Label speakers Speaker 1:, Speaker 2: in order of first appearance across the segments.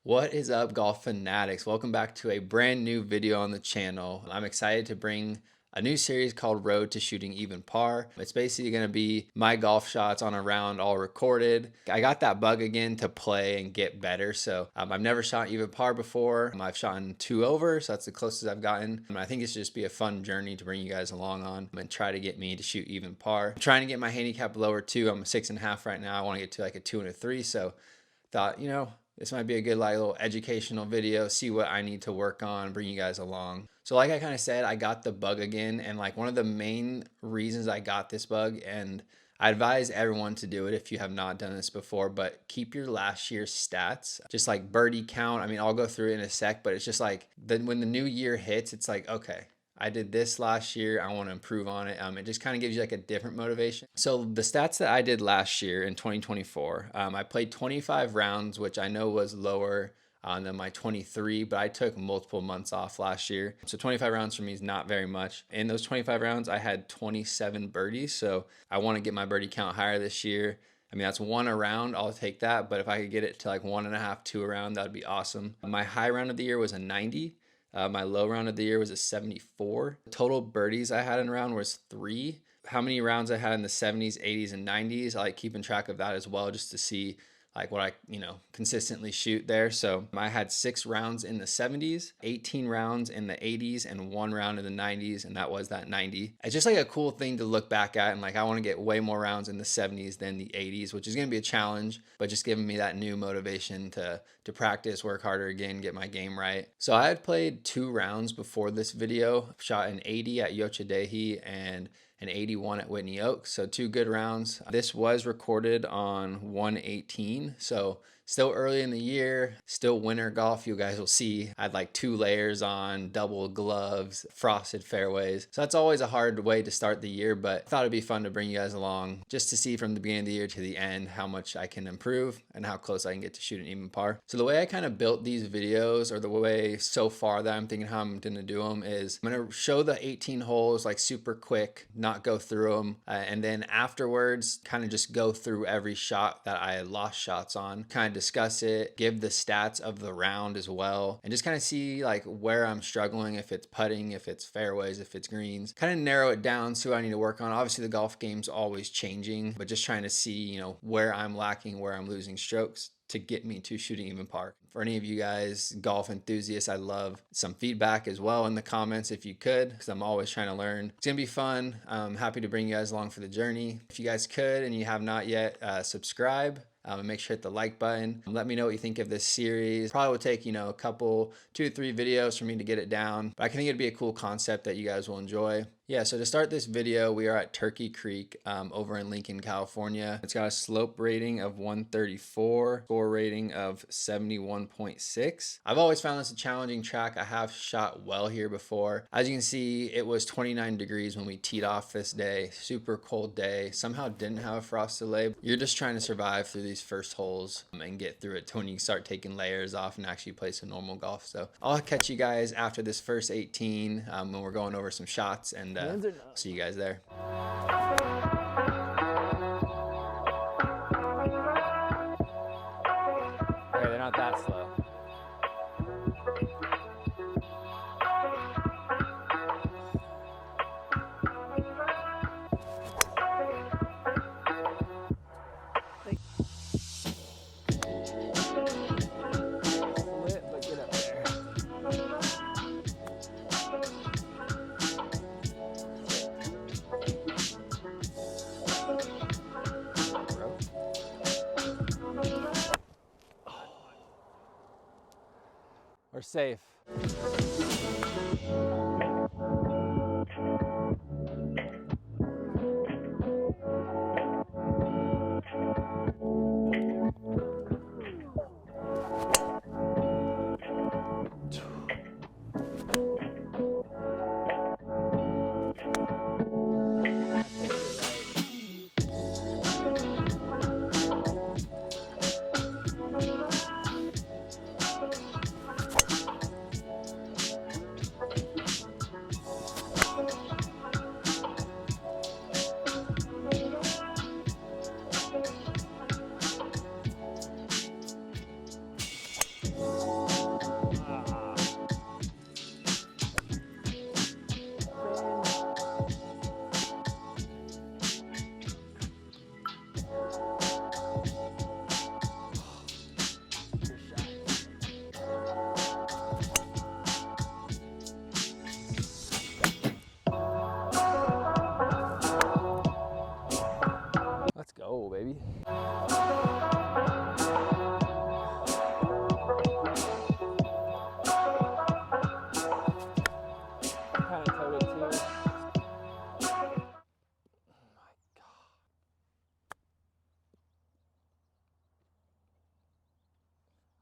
Speaker 1: What is up, golf fanatics? Welcome back to a brand new video on the channel. I'm excited to bring a new series called Road to Shooting Even Par. It's basically going to be my golf shots on a round all recorded. I got that bug again to play and get better. So I've never shot even par before. I've shot in 2 over, so that's the closest I've gotten. I think it's just be a fun journey to bring you guys along on and try to get me to shoot even par. I'm trying to get my handicap lower too. I'm a 6.5 right now. I want to get to like a 2 and a 3. So thought, this might be a good little educational video, see what I need to work on, bring you guys along. So like I kind of said, I got the bug again, and like one of the main reasons I got this bug, and I advise everyone to do it if you have not done this before, but keep your last year's stats, just like birdie count. I mean, I'll go through it in a sec, but it's just like when the new year hits, it's like, okay, I did this last year, I want to improve on it. It just kind of gives you like a different motivation. So the stats that I did last year in 2024, I played 25 rounds, which I know was lower than my 23, but I took multiple months off last year. So 25 rounds for me is not very much. In those 25 rounds, I had 27 birdies. So I want to get my birdie count higher this year. I mean, that's 1 a round, I'll take that. But if I could get it to like 1.5, 2 a round, that'd be awesome. My high round of the year was a 90. My low round of the year was a 74. Total birdies I had in a round was 3. How many rounds I had in the 70s, 80s, and 90s, I like keeping track of that as well, just to see like what I, consistently shoot there. So I had 6 rounds in the 70s, 18 rounds in the 80s, and 1 round in the 90s, and that was that 90. It's just like a cool thing to look back at, and like I want to get way more rounds in the 70s than the 80s, which is going to be a challenge, but just giving me that new motivation to practice, work harder again, get my game right. So I had played 2 rounds before this video, shot an 80 at Yochadehi and an 81 at Whitney Oaks. So 2 good rounds. This was recorded on 118. So still early in the year, still winter golf. You guys will see I had like 2 layers on, double gloves, frosted fairways. So that's always a hard way to start the year, but I thought it'd be fun to bring you guys along just to see from the beginning of the year to the end how much I can improve and how close I can get to shooting even par. So the way I kind of built these videos, or the way so far that I'm thinking how I'm gonna do them, is I'm gonna show the 18 holes like super quick, not go through them, and then afterwards kind of just go through every shot that I lost shots on, kind of discuss it, give the stats of the round as well, and just kind of see like where I'm struggling, if it's putting, if it's fairways, if it's greens, kind of narrow it down, see what I need to work on. Obviously the golf game's always changing, but just trying to see, where I'm lacking, where I'm losing strokes to get me to shooting even par. For any of you guys golf enthusiasts, I'd love some feedback as well in the comments if you could, because I'm always trying to learn. It's gonna be fun. I'm happy to bring you guys along for the journey. If you guys could and you have not yet, subscribe. And make sure to hit the like button. Let me know what you think of this series. Probably will take, a couple, 2 to 3 videos for me to get it down, but I think it'd be a cool concept that you guys will enjoy. Yeah, so to start this video, we are at Turkey Creek over in Lincoln, California. It's got a slope rating of 134, score rating of 71.6. I've always found this a challenging track. I have shot well here before. As you can see, it was 29 degrees when we teed off this day. Super cold day. Somehow didn't have a frost delay. You're just trying to survive through these first holes and get through it to when you start taking layers off and actually play some normal golf. So I'll catch you guys after this first 18 when we're going over some shots, and see you guys there.
Speaker 2: Okay, they're not that slow. We're safe.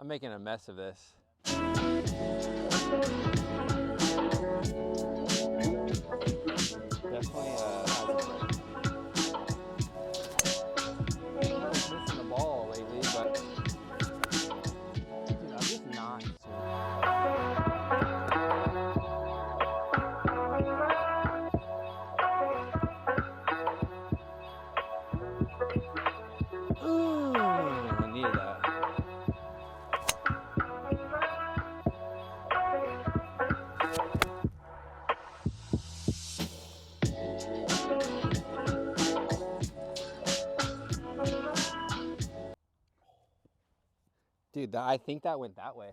Speaker 2: I'm making a mess of this. Definitely has a break. I was missing the ball lately, but dude, I'm just not Ooh, I needed that. Dude, I think that went that way.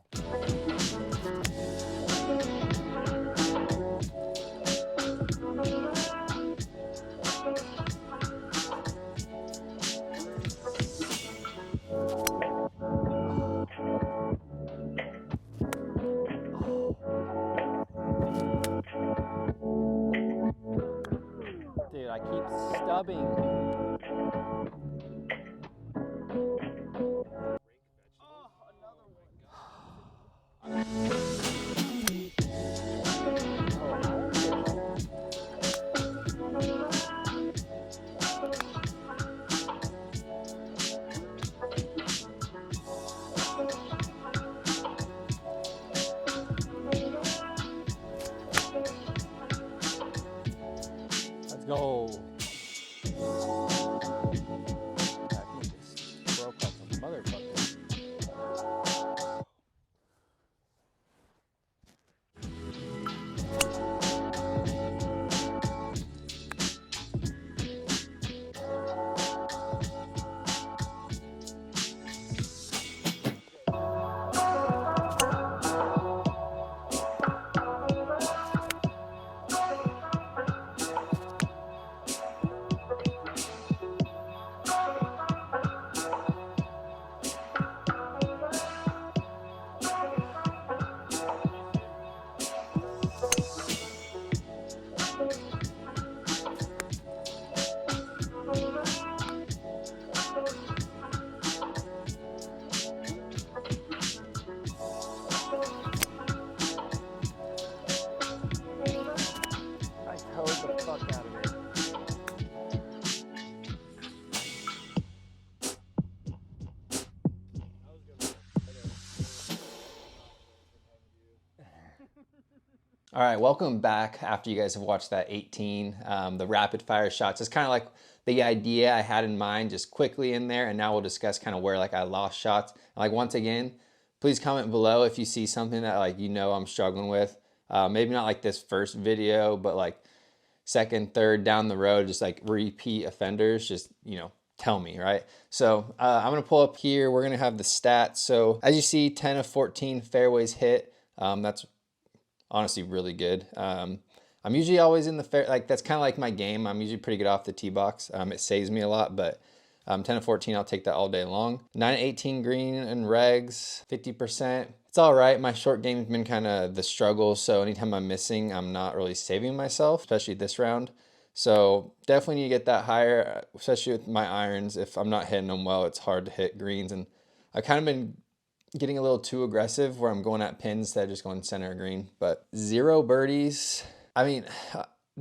Speaker 2: Dude, I keep stubbing. Let's go. That thing just broke like a motherfucker. I towed the fuck out of it.
Speaker 1: All right, welcome back after you guys have watched that 18, the rapid fire shots. It's kind of like the idea I had in mind just quickly in there, and now we'll discuss kind of where like I lost shots. And like once again, please comment below if you see something that like I'm struggling with. Maybe not like this first video, but like second, third down the road, just like repeat offenders, just tell me, right? So I'm gonna pull up here. We're gonna have the stats. So as you see, 10 of 14 fairways hit. That's honestly really good. I'm usually always in the fair, like that's kind of like my game. I'm usually pretty good off the tee box. It saves me a lot, but 10 of 14, I'll take that all day long. 9 of 18 green and regs, 50%. It's all right. My short game's been kind of the struggle, so anytime I'm missing, I'm not really saving myself, especially this round. So definitely need to get that higher, especially with my irons. If I'm not hitting them well, it's hard to hit greens, and I've kind of been getting a little too aggressive where I'm going at pins instead of just going center of green. But 0 birdies. I mean,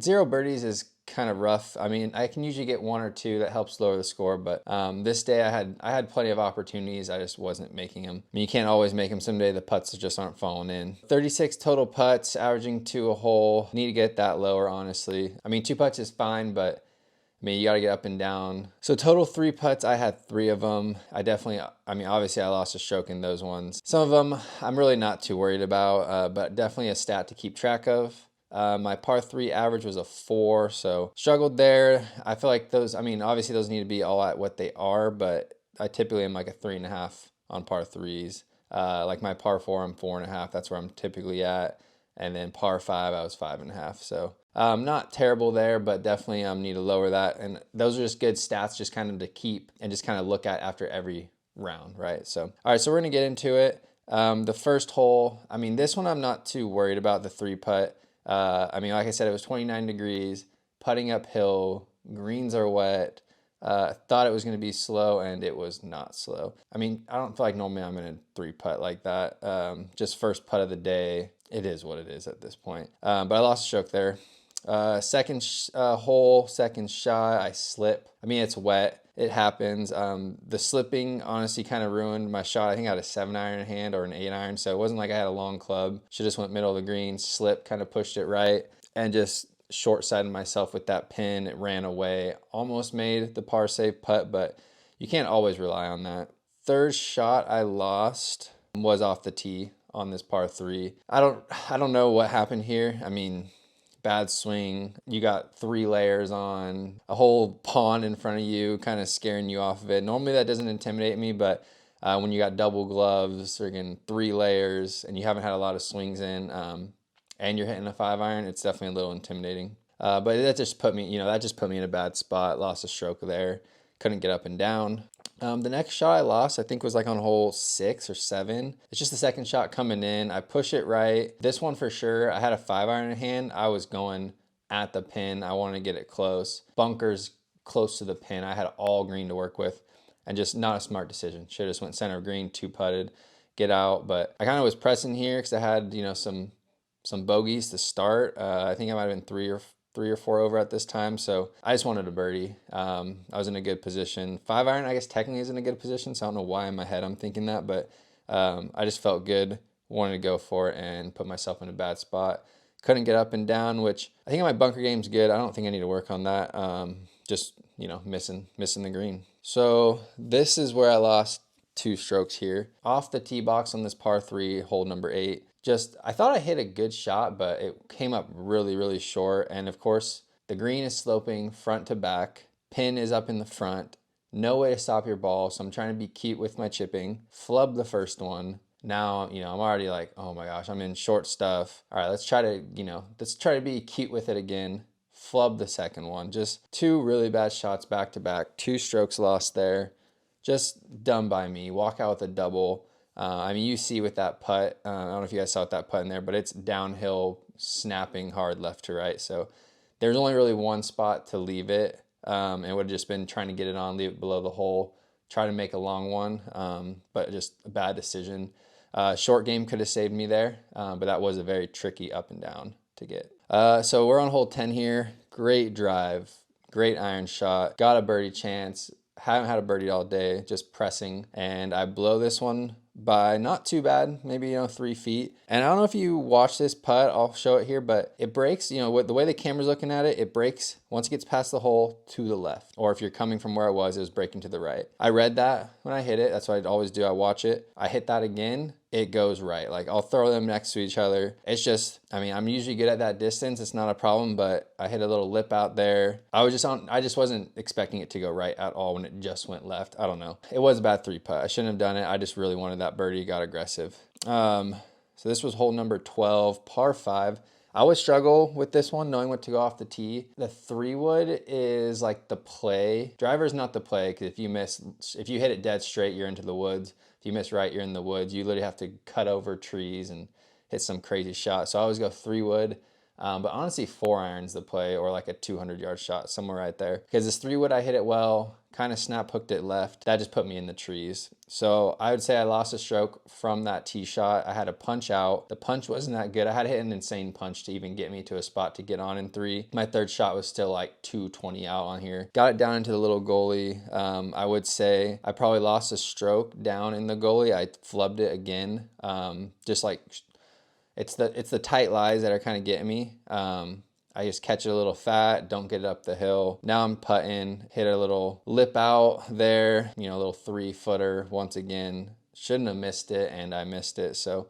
Speaker 1: 0 birdies is kind of rough. I mean, I can usually get 1 or 2 that helps lower the score, but this day I had plenty of opportunities. I just wasn't making them. I mean, you can't always make them. Someday the putts just aren't falling in. 36 total putts, averaging 2 a hole. Need to get that lower, honestly. I mean, 2 putts is fine, but I mean, you got to get up and down. So total 3 putts, I had 3 of them. Obviously I lost a stroke in those ones. Some of them I'm really not too worried about, but definitely a stat to keep track of. My par 3 average was a 4, so struggled there. I feel like those, obviously those need to be all at what they are, but I typically am like a 3.5 on par 3s. Like my par 4, I'm 4.5. That's where I'm typically at. And then par 5, I was 5.5. So not terrible there, but definitely need to lower that. And those are just good stats just kind of to keep and just kind of look at after every round, right? So, all right, so we're going to get into it. The first hole, this one I'm not too worried about, the 3 putt. Like I said, it was 29 degrees, putting uphill, greens are wet. Thought it was going to be slow, and it was not slow. I mean, I don't feel like normally I'm going to 3-putt like that. Just first putt of the day. It is what it is at this point. But I lost a stroke there. Second hole, second shot, I slip. I mean, it's wet. It happens. The slipping honestly kind of ruined my shot. I think I had a 7-iron in hand or an 8-iron, so it wasn't like I had a long club. Should just went middle of the green, slip, kind of pushed it right, and just short-sided myself with that pin. It ran away. Almost made the par save putt, but you can't always rely on that. Third shot I lost was off the tee on this par 3. I don't know what happened here. I mean, bad swing. You got 3 layers on, a whole pond in front of you, kind of scaring you off of it. Normally that doesn't intimidate me, but when you got double gloves, again 3 layers, and you haven't had a lot of swings in, and you're hitting a 5-iron, it's definitely a little intimidating. But that just put me, that just put me in a bad spot. Lost a stroke there. Couldn't get up and down. The next shot I lost, I think, was like on hole 6 or 7. It's just the second shot coming in. I push it right. This one for sure, I had a 5-iron in hand. I was going at the pin. I wanted to get it close. Bunkers close to the pin. I had all green to work with, and just not a smart decision. Should have just went center of green, 2-putted, get out. But I kind of was pressing here because I had, some bogeys to start. I think I might have been 3 or 4 over at this time, so I just wanted a birdie. I was in a good position. 5-iron, I guess technically is in a good position, so I don't know why in my head I'm thinking that, but I just felt good, wanted to go for it, and put myself in a bad spot. Couldn't get up and down, which I think my bunker game's good. I don't think I need to work on that. Just missing the green. So this is where I lost 2 strokes here. Off the tee box on this par 3, hole number 8. I thought I hit a good shot, but it came up really, really short. And of course, the green is sloping front to back. Pin is up in the front. No way to stop your ball. So I'm trying to be cute with my chipping. Flub the first one. Now, I'm already like, oh my gosh, I'm in short stuff. All right, let's try to be cute with it again. Flub the second one. Just 2 really bad shots back to back. 2 strokes lost there. Just done by me. Walk out with a double. You see with that putt, I don't know if you guys saw that putt in there, but it's downhill, snapping hard left to right. So there's only really one spot to leave it. It would have just been trying to get it on, leave it below the hole, try to make a long one, but just a bad decision. Short game could have saved me there, but that was a very tricky up and down to get. So we're on hole 10 here. Great drive, great iron shot, got a birdie chance. Haven't had a birdie all day, just pressing, and I blow this one by not too bad, maybe 3 feet. And I don't know if you watch this putt, I'll show it here, but it breaks, with the way the camera's looking at it, it breaks once it gets past the hole to the left. Or if you're coming from where it was breaking to the right. I read that when I hit it. That's what I always do. I watch it. I hit that again, it goes right. Like, I'll throw them next to each other. It's just, I'm usually good at that distance. It's not a problem, but I hit a little lip out there. I just wasn't expecting it to go right at all when it just went left. I don't know. It was a bad 3-putt. I shouldn't have done it. I just really wanted that birdie, got aggressive. So this was hole number 12, par 5. I always struggle with this one, knowing what to go off the tee. The 3-wood is like the play. Driver's not the play, because if you hit it dead straight, you're into the woods. If you miss right, you're in the woods. You literally have to cut over trees and hit some crazy shot. So I always go 3-wood. But honestly, 4-iron's the play, or like a 200-yard shot, somewhere right there. Because this 3-wood, I hit it well, kind of snap hooked it left. That just put me in the trees. So I would say I lost a stroke from that tee shot. I had a punch out. The punch wasn't that good. I had to hit an insane punch to even get me to a spot to get on in 3. My third shot was still like 220 out on here. Got it down into the little goalie. I would say I probably lost a stroke down in the goalie. I flubbed it again. Just like... It's the tight lies that are kind of getting me. I just catch it a little fat, don't get it up the hill. Now I'm putting, hit a little lip out there, a little 3-footer once again. Shouldn't have missed it, and I missed it. So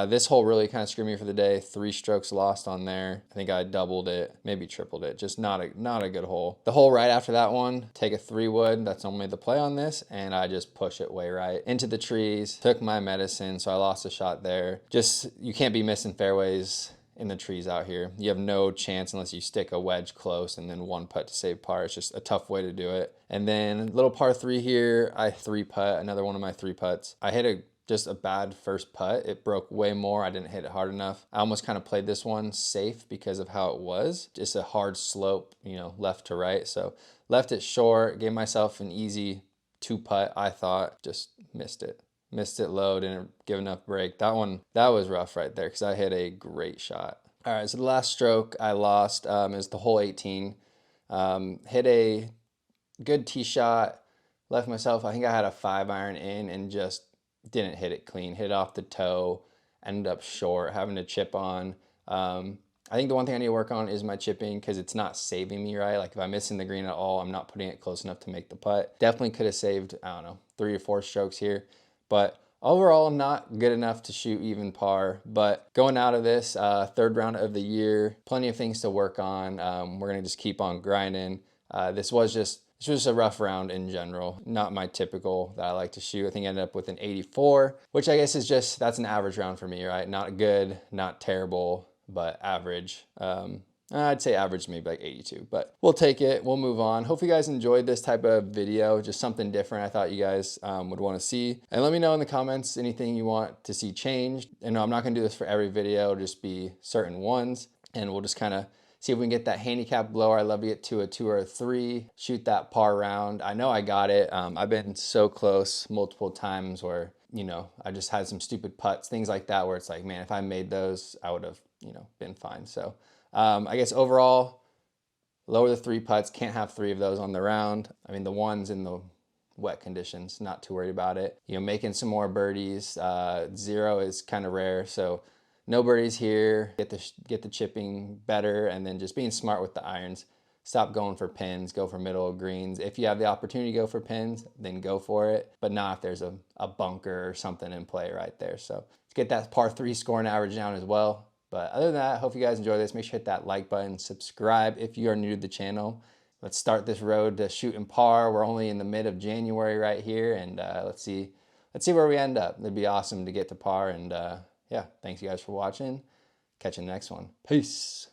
Speaker 1: this hole really kind of screwed me for the day. 3 strokes lost on there. I think I doubled it, maybe tripled it. Just not a good hole. The hole right after that one, take a 3-wood. That's only the play on this, and I just push it way right into the trees. Took my medicine, so I lost a shot there. Just, you can't be missing fairways in the trees out here. You have no chance unless you stick a wedge close and then 1 putt to save par. It's just a tough way to do it. And then little par 3 here, I 3-putt, another one of my 3 putts. I hit a just a bad first putt. It broke way more. I didn't hit it hard enough. I almost kind of played this one safe because of how it was. Just a hard slope, you know, left to right. So left it short, gave myself an easy 2 putt, I thought. Just missed it. Missed it low, didn't give enough break. That one, that was rough right there because I hit a great shot. All right, so the last stroke I lost is the hole 18. Hit a good tee shot, left myself, I think I had a 5 iron in and just didn't hit it clean, hit it off the toe, ended up short, having to chip on. I think the one thing I need to work on is my chipping because it's not saving me right. Like if I'm missing the green at all, I'm not putting it close enough to make the putt. Definitely could have saved, I don't know, 3 or 4 strokes here. But overall, not good enough to shoot even par. But going out of this, third round of the year, plenty of things to work on. We're going to just keep on grinding. This was just a rough round in general. Not my typical that I like to shoot. I think I ended up with an 84, which I guess is just, that's an average round for me, right? Not good, not terrible, but average. I'd say average maybe like 82, but we'll take it. We'll move on. Hope you guys enjoyed this type of video, just something different I thought you guys would want to see. And let me know in the comments anything you want to see changed. And I'm not going to do this for every video, it'll just be certain ones. And we'll just kind of see if we can get that handicap blower. I'd love to get to a 2 or a 3, shoot that par round. I know I got it. I've been so close multiple times where, you know, I just had some stupid putts, things like that, where it's like, man, if I made those, I would have, you know, been fine. So I guess overall, lower the 3 putts, can't have 3 of those on the round. I mean, the ones in the wet conditions, not too worried about it. You know, making some more birdies. 0 is kind of rare, so no birdies here. Get the chipping better, and then just being smart with the irons. Stop going for pins, go for middle of greens. If you have the opportunity to go for pins, then go for it, but not if there's a bunker or something in play right there. So let's get that par 3 scoring average down as well. But other than that, I hope you guys enjoy this. Make sure to hit that like button, subscribe if you are new to the channel. Let's start this road to shooting par. We're only in the mid of January right here, and let's see where we end up. It'd be awesome to get to par, and yeah, thanks you guys for watching. Catch you in the next one. Peace.